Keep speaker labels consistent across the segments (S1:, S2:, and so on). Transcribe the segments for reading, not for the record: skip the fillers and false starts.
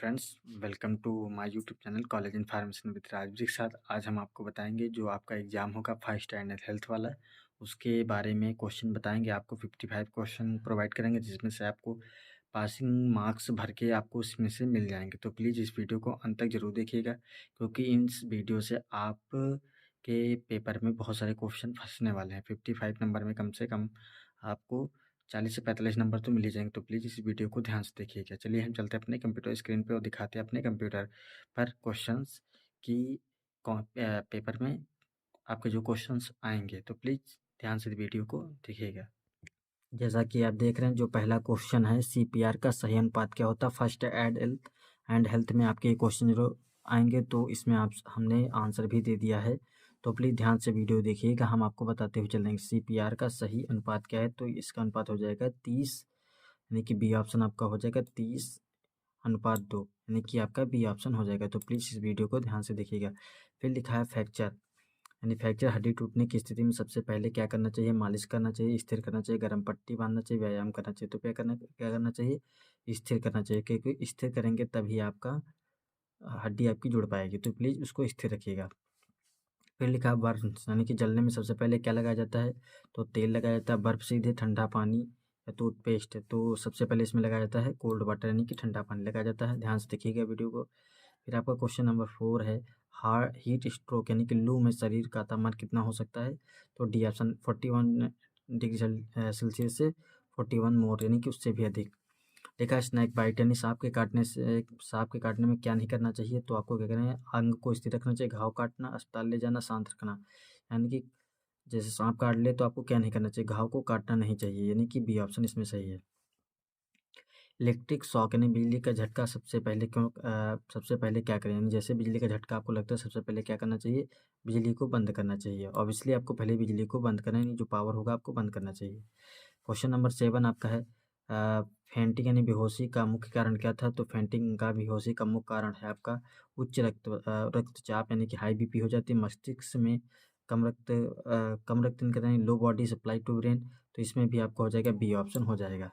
S1: Friends, welcome to my YouTube channel college information with Rajveer के साथ। आज हम आपको बताएंगे जो आपका एग्ज़ाम होगा फर्स्ट स्टैंडर्ड हेल्थ वाला, उसके बारे में क्वेश्चन बताएंगे। आपको 55 क्वेश्चन प्रोवाइड करेंगे जिसमें से आपको पासिंग मार्क्स भर के आपको इसमें से मिल जाएंगे। तो प्लीज़ इस वीडियो को अंत तक ज़रूर देखिएगा, क्योंकि इस वीडियो से आप के पेपर में बहुत सारे क्वेश्चन फंसने वाले हैं। 55 नंबर में कम से कम आपको 40 से 45 नंबर तो मिल ही जाएंगे। तो प्लीज़ इस वीडियो को ध्यान से देखिएगा। चलिए हम चलते हैं अपने कंप्यूटर स्क्रीन पे और दिखाते हैं अपने कंप्यूटर पर क्वेश्चंस की पेपर में आपके जो क्वेश्चंस आएंगे। तो प्लीज़ ध्यान से वीडियो को देखिएगा। जैसा कि आप देख रहे हैं, जो पहला क्वेश्चन है CPR का सही अनुपात क्या होता है। फर्स्ट एंड हेल्थ में आपके क्वेश्चन जो आएंगे, तो इसमें आप हमने आंसर भी दे दिया है। तो प्लीज़ ध्यान से वीडियो देखिएगा, हम आपको बताते हुए चलेंगे CPR का सही अनुपात क्या है। तो इसका अनुपात हो जाएगा 30, यानी कि बी ऑप्शन आपका हो जाएगा 30:2, यानी कि आपका बी ऑप्शन हो जाएगा। तो प्लीज़ इस वीडियो को ध्यान से देखिएगा। फिर लिखा है फ्रैक्चर, यानी फ्रैक्चर हड्डी टूटने की स्थिति में सबसे पहले क्या करना चाहिए। मालिश करना चाहिए, स्थिर करना चाहिए, गर्म पट्टी बांधना चाहिए, व्यायाम करना चाहिए। तो क्या करना चाहिए, स्थिर करना चाहिए, क्योंकि स्थिर करेंगे तभी आपका हड्डी आपकी जुड़ पाएगी। तो प्लीज़ उसको स्थिर रखिएगा। फिर लिखा है बर्न, यानी कि जलने में सबसे पहले क्या लगाया जाता है। तो तेल लगाया जाता है, बर्फ सीधे, ठंडा पानी या टूथपेस्ट। तो सबसे पहले इसमें लगाया जाता है कोल्ड वाटर, यानी कि ठंडा पानी लगाया जाता है। ध्यान से देखिएगा वीडियो को। फिर आपका क्वेश्चन नंबर 4 है हार्ट हीट स्ट्रोक, यानी कि लू में शरीर का तापमान कितना हो सकता है। तो डी ऑप्शन 41 डिग्री सेल्सियस से 41 मोर, यानी कि उससे भी अधिक। देखा स्नैक बाइट, यानी सांप के काटने में क्या नहीं करना चाहिए। तो आपको क्या करना है, अंग को स्थिर रखना चाहिए, घाव काटना, अस्पताल ले जाना, शांत रखना। यानी कि जैसे सांप काट ले तो आपको क्या नहीं करना चाहिए, घाव को काटना नहीं चाहिए, यानी कि बी ऑप्शन इसमें सही है। इलेक्ट्रिक शॉक, यानी बिजली का झटका सबसे पहले क्या करें, यानी जैसे बिजली का झटका आपको लगता है सबसे पहले क्या करना चाहिए, बिजली को बंद करना चाहिए। ऑब्वियसली आपको पहले बिजली को बंद करना है, जो पावर होगा आपको बंद करना चाहिए। क्वेश्चन नंबर 7 आपका है फेंटिंग, यानी बेहोशी का मुख्य कारण क्या था। तो फेंटिंग का बेहोशी का मुख्य कारण है आपका उच्च रक्तचाप, यानी कि हाई बीपी हो जाती है। मस्तिष्क में कम रक्त यानी लो बॉडी सप्लाई टू ब्रेन। तो इसमें भी आपका हो जाएगा बी ऑप्शन हो जाएगा,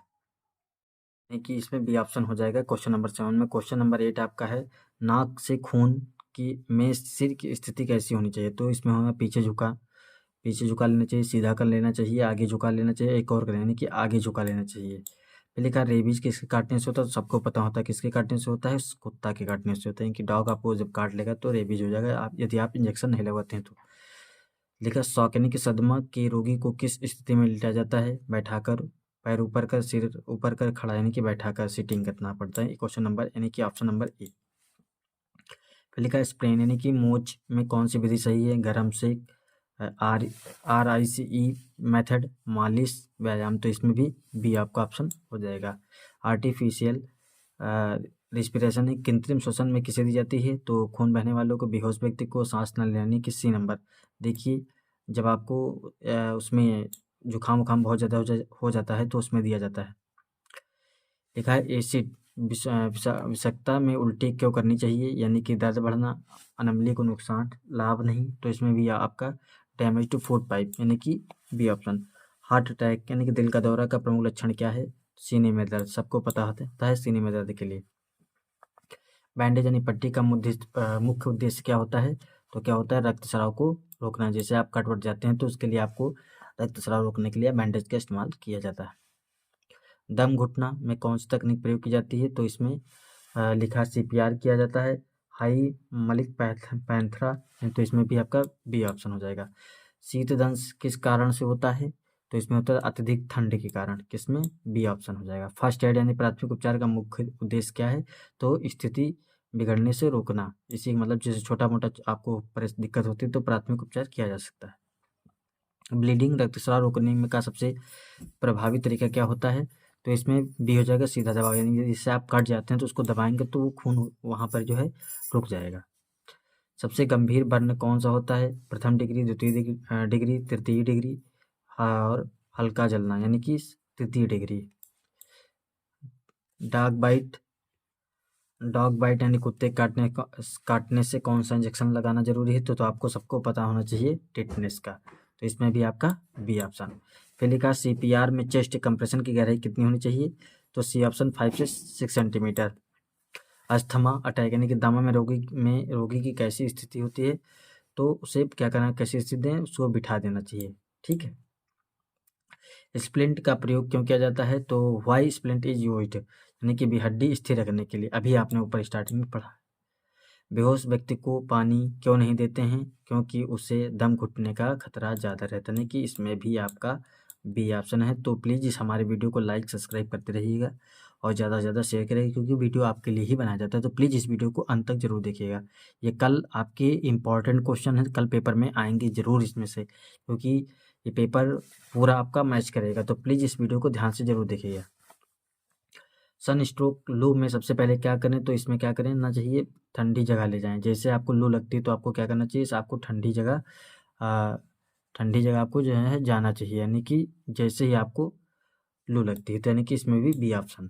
S1: यानी कि इसमें बी ऑप्शन हो जाएगा क्वेश्चन नंबर 7 में। क्वेश्चन नंबर 8 आपका है नाक से खून की में सिर की स्थिति कैसी होनी चाहिए। तो इसमें होगा पीछे झुका लेना चाहिए, सीधा कर लेना चाहिए, आगे झुका लेना चाहिए, एक और करें, यानी कि आगे झुका लेना चाहिए। फिर लिखा रेबीज किसके काटने से होता है। तो सबको पता होता है किसके काटने से होता है, कुत्ता के काटने से होता है, कि डॉग आपको जब काट लेगा तो रेबीज हो जाएगा, यदि आप इंजेक्शन नहीं लगवाते हैं तो। लिखा शॉक, यानी कि सदमा के रोगी को किस स्थिति में लिटाया जाता है। बैठाकर, पैर ऊपर कर, सिर ऊपर कर, खड़ा, यानी कि बैठाकर सिटिंग करना पड़ता है। क्वेश्चन नंबर, यानी कि ऑप्शन नंबर ए। फिर लिखा है स्प्रेन, यानी कि मोच में कौन सी विधि सही है। गर्म सेक, RICE मेथड, मालिश, व्यायाम। तो इसमें भी बी आपका ऑप्शन हो जाएगा। आर्टिफिशियल रिस्पिरेशन, कृत्रिम श्वसन में किसे दी जाती है। तो खून बहने वालों को, बेहोश व्यक्ति को, सांस न लेने की। C number. देखिए जब आपको उसमें जुकाम वुकाम बहुत ज़्यादा हो जाता है तो उसमें दिया जाता है। लिखा है एसिड विषाक्तता में उल्टी क्यों करनी चाहिए, यानी कि दर्द बढ़ना, अनमली को नुकसान, लाभ नहीं। तो इसमें भी आपका डैमेज टू फूड पाइप, यानी कि बी ऑप्शन। हार्ट अटैक, यानी कि दिल का दौरा का प्रमुख लक्षण क्या है। सीने में दर्द, सबको पता होता है सीने में दर्द के लिए। बैंडेज, यानी पट्टी का मुख्य उद्देश्य क्या होता है। तो क्या होता है, रक्तस्राव को रोकना। जैसे आप कट वट जाते हैं तो उसके लिए आपको रक्तस्राव रोकने के लिए बैंडेज का इस्तेमाल किया जाता है। दम घुटना में कौन सी तकनीक प्रयोग की जाती है। तो इसमें लिखा CPR किया जाता है, हाई मलिक पैंथरा। तो इसमें भी आपका बी ऑप्शन हो जाएगा। शीत दंश किस कारण से होता है। तो इसमें होता है अत्यधिक ठंड के कारण, किसमें बी ऑप्शन हो जाएगा। फर्स्ट एड, यानी प्राथमिक उपचार का मुख्य उद्देश्य क्या है। तो स्थिति बिगड़ने से रोकना, इसी मतलब जैसे छोटा मोटा आपको दिक्कत होती है तो प्राथमिक उपचार किया जा सकता है। ब्लीडिंग, रक्तस्राव रोकने में का सबसे प्रभावी तरीका क्या होता है। तो इसमें बी हो जाएगा सीधा दबाव, यानी जिससे आप कट जाते हैं तो उसको दबाएंगे तो वो खून वहाँ पर जो है रुक जाएगा। सबसे गंभीर बर्न कौन सा होता है। प्रथम डिग्री, द्वितीय डिग्री, तृतीय डिग्री, और हल्का जलना, यानी कि तृतीय डिग्री। डॉग बाइट, यानी कुत्ते काटने से कौन सा इंजेक्शन लगाना जरूरी है। तो आपको सबको पता होना चाहिए टिटनेस का। तो इसमें भी आपका बी ऑप्शन। फिर लिखा CPR में चेस्ट कंप्रेशन की गहराई कितनी होनी चाहिए। तो सी ऑप्शन 5 से 6 सेंटीमीटर। अस्थमा अटैक यानी कि दमा में रोगी की कैसी स्थिति होती है, तो उसे क्या करना, कैसी स्थिति है उसको बिठा देना चाहिए। ठीक है। स्प्लिंट का प्रयोग क्यों किया जाता है, तो वाई स्प्लिंट इज यूज्ड यानी कि भी हड्डी स्थिर रखने के लिए, अभी आपने ऊपर स्टार्टिंग में पढ़ा। बेहोश व्यक्ति को पानी क्यों नहीं देते हैं, क्योंकि उसे दम घुटने का खतरा ज़्यादा रहता है, कि इसमें भी आपका बी ऑप्शन है। तो प्लीज़ इस हमारे वीडियो को लाइक सब्सक्राइब करते रहिएगा और ज़्यादा से ज़्यादा शेयर करिएगा, क्योंकि वीडियो आपके लिए ही बनाया जाता है। तो प्लीज़ इस वीडियो को अंत तक जरूर देखिएगा। ये कल आपके इम्पॉर्टेंट क्वेश्चन है, कल पेपर में आएंगे ज़रूर इसमें से, क्योंकि ये पेपर पूरा आपका मैच करेगा। तो प्लीज़ इस वीडियो को ध्यान से जरूर देखिएगा। सन स्ट्रोक लू में सबसे पहले क्या करें, तो इसमें क्या करें ना चाहिए, ठंडी जगह ले जाएं। जैसे आपको लू लगती है तो आपको क्या करना चाहिए, आपको ठंडी जगह आपको जो है जाना चाहिए, यानी कि जैसे ही आपको लू लगती है, तो यानी कि इसमें भी बी ऑप्शन।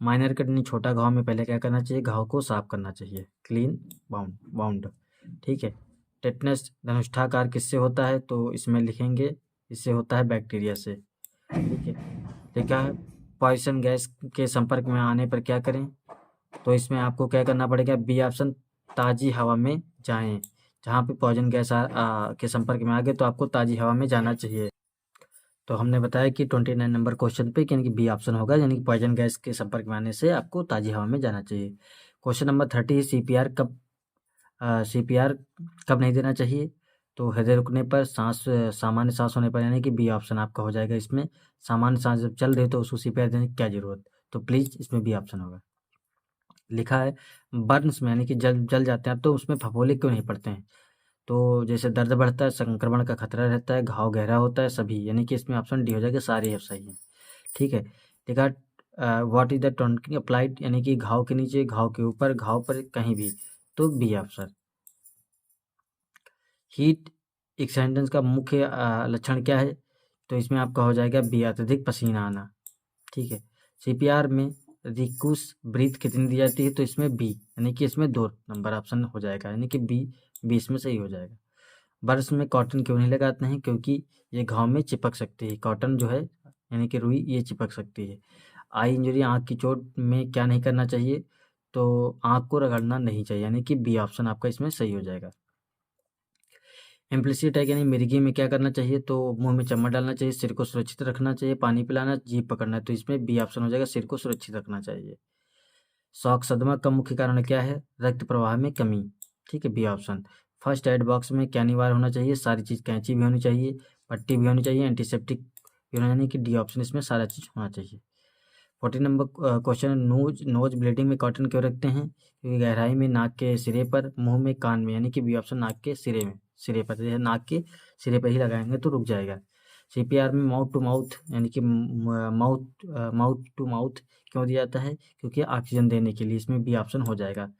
S1: माइनर कटनी छोटा घाव में पहले क्या करना चाहिए, घाव को साफ करना चाहिए, क्लीन बाउंड। ठीक है। टेटनस धनुष्ठाकार किससे होता है, तो इसमें लिखेंगे इससे होता है बैक्टीरिया से। ठीक है। देखा है, पॉइजन गैस के संपर्क में आने पर क्या करें, तो इसमें आपको क्या करना पड़ेगा, बी ऑप्शन, ताज़ी हवा में जाएं। जहाँ पे पॉइजन गैस के संपर्क में आ गए तो आपको ताज़ी हवा में जाना चाहिए। तो हमने बताया कि 29 नंबर क्वेश्चन पे यानी कि बी ऑप्शन होगा, यानी कि पॉइजन गैस के संपर्क में आने से आपको ताज़ी हवा में जाना चाहिए। क्वेश्चन नंबर 30 है, सीपीआर कब नहीं देना चाहिए, तो हृदय रुकने पर, सामान्य सांस होने पर, यानी कि बी ऑप्शन आपका हो जाएगा इसमें। सामान्य सांस जब चल रही तो उसको सीपीआर देने की क्या जरूरत, तो प्लीज़ इसमें बी ऑप्शन होगा। लिखा है बर्न्स में, यानी कि जल जाते हैं तो उसमें फफोले क्यों नहीं पड़ते हैं, तो जैसे दर्द बढ़ता है, संक्रमण का खतरा रहता है, घाव गहरा होता है, सभी, यानी कि इसमें ऑप्शन डी हो जाएगा, सारे सही हैं। ठीक है। लिखा what is the tonic applied, यानी कि घाव के नीचे, घाव के ऊपर, घाव पर, कहीं भी, तो बी ऑप्शन। हीट एक्सटेंशन का मुख्य लक्षण क्या है, तो इसमें आपका हो जाएगा बी, अत्यधिक पसीना आना। ठीक है। सीपीआर में रिक्यूस ब्रीथ कितनी दी जाती है, तो इसमें बी, यानी कि इसमें 2 नंबर ऑप्शन हो जाएगा, यानी कि बी इसमें सही हो जाएगा। बर्स में कॉटन क्यों नहीं लगाते हैं, क्योंकि ये घाव में चिपक सकती है, कॉटन जो है यानी कि रुई, ये चिपक सकती है। आई इंजरी, आँख की चोट में क्या नहीं करना चाहिए, तो आँख को रगड़ना नहीं चाहिए, यानी कि बी ऑप्शन आपका इसमें सही हो जाएगा। इम्प्लिसिट है, यानी मिर्गी में क्या करना चाहिए, तो मुंह में चम्मच डालना चाहिए, सिर को सुरक्षित रखना चाहिए, पानी पिलाना, जीभ पकड़ना है, तो इसमें बी ऑप्शन हो जाएगा, सिर को सुरक्षित रखना चाहिए। शॉक सदमा का मुख्य कारण क्या है, रक्त प्रवाह में कमी। ठीक है, B option. First aid box में क्या अनिवार्य होना चाहिए, सारी चीज़, कैंची भी होनी चाहिए, पट्टी भी होनी चाहिए, एंटीसेप्टिक भी होना, यानी कि डी ऑप्शन इसमें सारा चीज़ होना चाहिए। 14 नंबर क्वेश्चन, नोज ब्लीडिंग में कॉटन क्यों रखते हैं, क्योंकि गहराई में नाक के सिरे पर, मुंह में, कान में, यानी कि बी ऑप्शन, नाक के सिरे पर, जैसे नाक के सिरे पर ही लगाएंगे तो रुक जाएगा। सीपीआर में माउथ टू माउथ, यानी कि माउथ टू माउथ क्यों दिया जाता है, क्योंकि ऑक्सीजन देने के लिए, इसमें बी ऑप्शन हो जाएगा,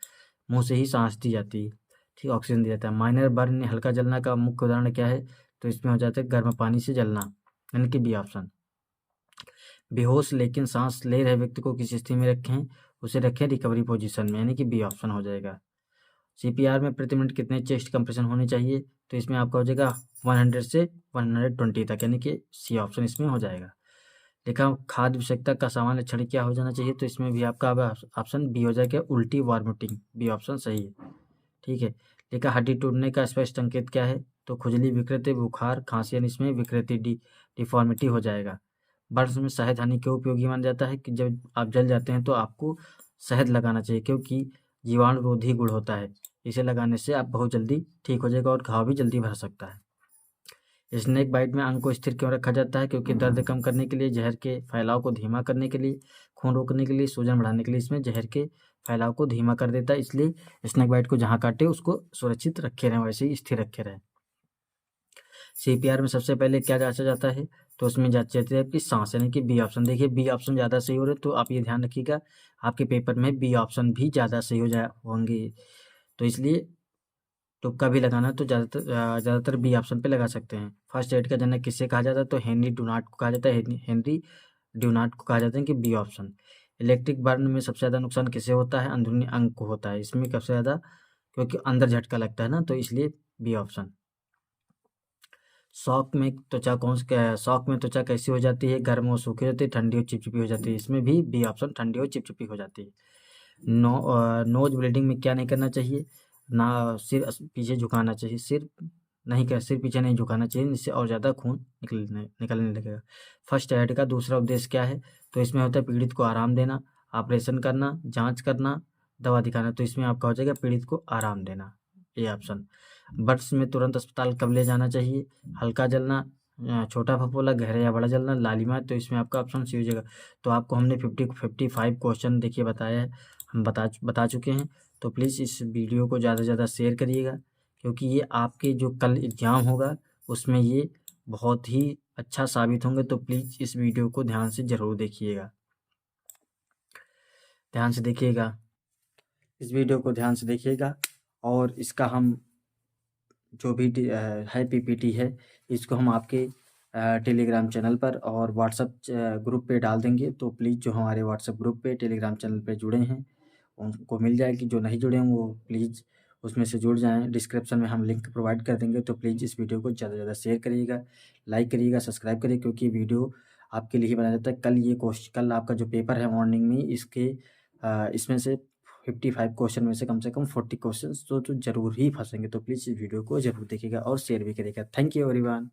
S1: मुंह से ही सांस दी जाती है। ठीक, ऑक्सीजन दिया जाता है। माइनर बर्न, हल्का जलना का मुख्य उदाहरण क्या है, तो इसमें हो जाता है गर्म पानी से जलना, यानी कि बी ऑप्शन। बेहोश लेकिन सांस ले रहे व्यक्ति को किस स्थिति में रखें, उसे रखें रिकवरी पोजीशन में, यानी कि बी ऑप्शन हो जाएगा। सीपीआर में प्रति मिनट कितने चेस्ट कंप्रेशन होने चाहिए, तो इसमें आपका हो जाएगा 100 से 120 तक, यानी कि सी ऑप्शन इसमें हो जाएगा। देखा, खाद्य विषाक्तता का सामान्य लक्षण क्या हो जाना चाहिए, तो इसमें भी आपका ऑप्शन बी हो जाएगा, उल्टी, वॉमिटिंग, बी ऑप्शन सही है। ठीक है। देखा, हड्डी टूटने का स्पष्ट संकेत क्या है, तो खुजली, विकृति, बुखार, खांसी, यानी इसमें विकृति, डिफॉर्मिटी हो जाएगा। बर्न्स में शहद हानि क्यों उपयोगी माना जाता है, कि जब आप जल जाते हैं तो आपको शहद लगाना चाहिए, क्योंकि जीवाणुरोधी गुण होता है, इसे लगाने से आप बहुत जल्दी ठीक हो जाएगा और घाव भी जल्दी भर सकता है। स्नेक बाइट में अंग को स्थिर क्यों रखा जाता है, क्योंकि दर्द कम करने के लिए, जहर के फैलाव को धीमा करने के लिए, खून रोकने के लिए, सूजन बढ़ाने के लिए, इसमें जहर के फैलाव को धीमा कर देता है, इसलिए स्नेक बाइट को जहाँ काटे उसको सुरक्षित रखे रहें, वैसे ही स्थिर रखे रहें। सीपीआर में सबसे पहले क्या जांचा जाता है, तो उसमें जांची जाती है आपकी सांस, यानी कि बी ऑप्शन। देखिए, बी ऑप्शन ज़्यादा सही हो रहे, तो आप ये ध्यान रखिएगा, आपके पेपर में बी ऑप्शन भी ज़्यादा सही होंगे, तो इसलिए तुक्का भी लगाना तो ज़्यादातर बी ऑप्शन पे लगा सकते हैं। फर्स्ट एड का जनक किससे कहा जाता है, तो हेनरी डुनाट को कहा जाता है, हेनरी ड्यूनार्ट को कहा जाता है, कि बी ऑप्शन। इलेक्ट्रिक बर्न में सबसे ज़्यादा नुकसान किसे होता है, अंदरूनी अंग को होता है, इसमें सबसे ज़्यादा, क्योंकि अंदर झटका लगता है ना, तो इसलिए बी ऑप्शन। शॉक में त्वचा कैसी हो जाती है, गर्म और सूखी हो जाती है, ठंडी और चिपचिपी हो जाती है, इसमें भी बी ऑप्शन, ठंडी और चिपचिपी हो जाती है। नोज ब्लीडिंग में क्या नहीं करना चाहिए, ना सिर पीछे झुकाना चाहिए, सिर पीछे नहीं झुकाना चाहिए, इससे और ज़्यादा खून निकलने लगेगा। फर्स्ट एड का दूसरा उद्देश्य क्या है, तो इसमें होता है पीड़ित को आराम देना, ऑपरेशन करना, जांच करना, दवा दिखाना। तो इसमें आपका हो जाएगा पीड़ित को आराम देना, ये ऑप्शन। बर्ड्स में तुरंत अस्पताल कब ले जाना चाहिए, हल्का जलना, छोटा फफोला, गहरा या बड़ा जलना, लालिमा। तो इसमें आपका ऑप्शन सी हो जाएगा। तो आपको हमने 55 क्वेश्चन देखिए बताया है, हम बता चुके हैं। तो प्लीज़ इस वीडियो को ज़्यादा से ज़्यादा शेयर करिएगा, क्योंकि ये आपके जो कल एग्ज़ाम होगा उसमें ये बहुत ही अच्छा साबित होंगे। तो प्लीज़ इस वीडियो को ध्यान से ज़रूर देखिएगा, ध्यान से देखिएगा, इस वीडियो को ध्यान से देखिएगा। और इसका हम जो भी है पीपीटी है, इसको हम आपके टेलीग्राम चैनल पर और व्हाट्सएप ग्रुप पे डाल देंगे। तो प्लीज़ जो हमारे व्हाट्सएप ग्रुप पे टेलीग्राम चैनल पे जुड़े हैं उनको मिल जाएगी, जो नहीं जुड़े हैं वो प्लीज़ उसमें से जुड़ जाएँ। डिस्क्रिप्शन में हम लिंक प्रोवाइड कर देंगे। तो प्लीज़ इस वीडियो को ज़्यादा से ज़्यादा शेयर करिएगा, लाइक करिएगा, सब्सक्राइब करिए, क्योंकि वीडियो आपके लिए ही बनाया जाता है। कल आपका जो पेपर है मॉर्निंग में, इसमें से 55 क्वेश्चन में से कम 40 क्वेश्चन तो ज़रूर ही फँसेंगे। तो प्लीज़ इस वीडियो को ज़रूर देखिएगा और शेयर भी करिएगा। Thank you everyone.